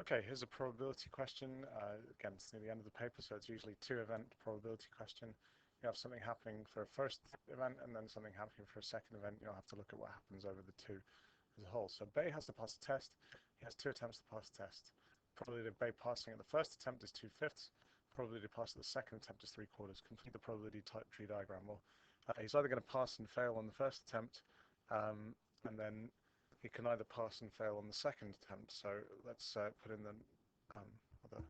Okay, here's a probability question. Again, it's near the end of the paper, so it's usually two-event probability question. You have something happening for a first event and then something happening for a second event. You'll have to look at what happens over the two as a whole. So Bay has to pass the test. He has 2 attempts to pass the test. Probability of Bay passing at the first attempt is 2/5. Probability to pass at the second attempt is 3/4. Complete the probability tree diagram. Well, he's either going to pass and fail on the first attempt, and then he can either pass and fail on the second attempt. So let's put in the other.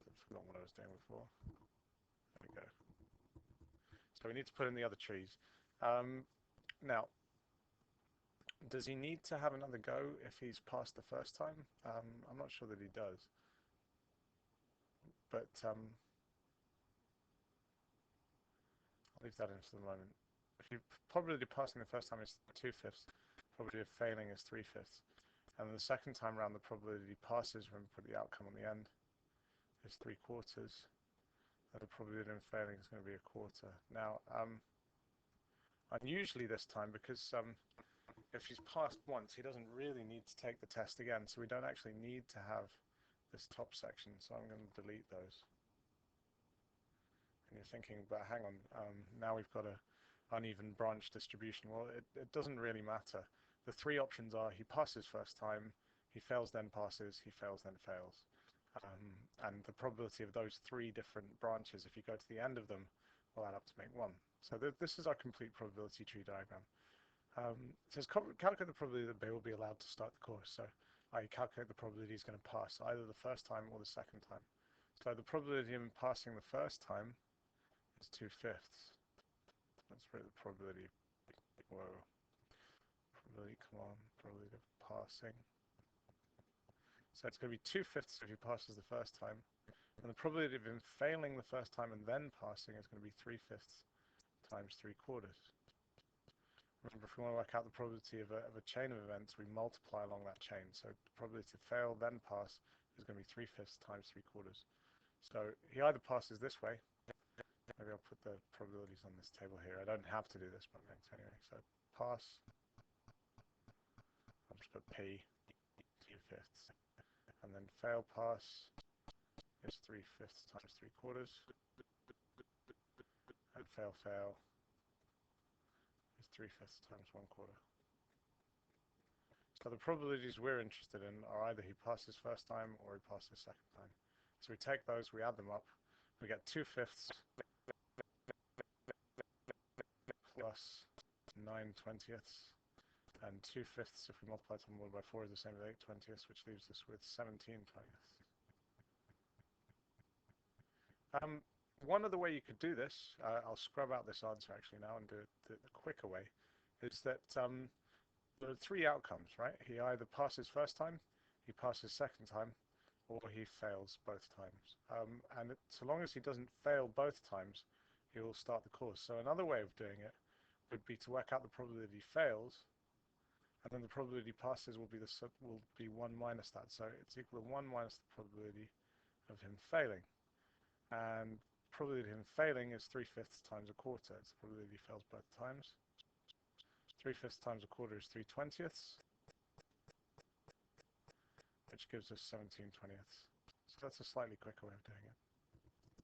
I've forgotten what I was doing before. There we go. So we need to put in the other trees. Now, does he need to have another go if he's passed the first time? I'm not sure that he does. But I'll leave that in for the moment. If you probability of passing the first time is 2/5, probability of failing is 3/5. And then the second time around, the probability passes when we put the outcome on the end is 3/4. And the probability of failing is going to be 1/4. Now, unusually this time, because if he's passed once, he doesn't really need to take the test again, so we don't actually need to have this top section, so I'm going to delete those. And you're thinking, but hang on, now we've got a uneven branch distribution. Well, it doesn't really matter. The 3 options are he passes first time, he fails then passes, he fails then fails. And the probability of those 3 different branches, if you go to the end of them, will add up to make 1. So this is our complete probability tree diagram. It says calculate the probability that Bay will be allowed to start the course. So I calculate the probability he's going to pass either the first time or the second time. So the probability of him passing the first time is 2/5. Let's write the probability. Whoa. Probability, come on. Probability of passing. So it's going to be 2/5 if he passes the first time. And the probability of him failing the first time and then passing is going to be 3/5 times 3/4. Remember, if we want to work out the probability of a chain of events, we multiply along that chain. So the probability to fail, then pass, is going to be 3/5 times 3/4. So he either passes this way. Maybe I'll put the probabilities on this table here. I don't have to do this, but I'm going to anyway. So pass, I'll just put P, 2/5. And then fail pass is 3/5 times 3/4. And fail is 3/5 times 1/4. So the probabilities we're interested in are either he passes first time or he passes second time. So we take those, we add them up, we get 2/5 plus 9/20, and 2/5 if we multiply it by 4 is the same as 8/20, which leaves us with 17/20. One other way you could do this, I'll scrub out this answer actually now and do it the quicker way, is that there are 3 outcomes, right? He either passes first time, he passes second time, or he fails both times. And so long as he doesn't fail both times, he will start the course. So another way of doing it would be to work out the probability he fails, and then the probability passes will be 1 minus that. So it's equal to 1 minus the probability of him failing. And probability of him failing is 3/5 times 1/4. It's the probability he fails both times. 3/5 times 1/4 is 3/20, which gives us 17/20. So that's a slightly quicker way of doing it.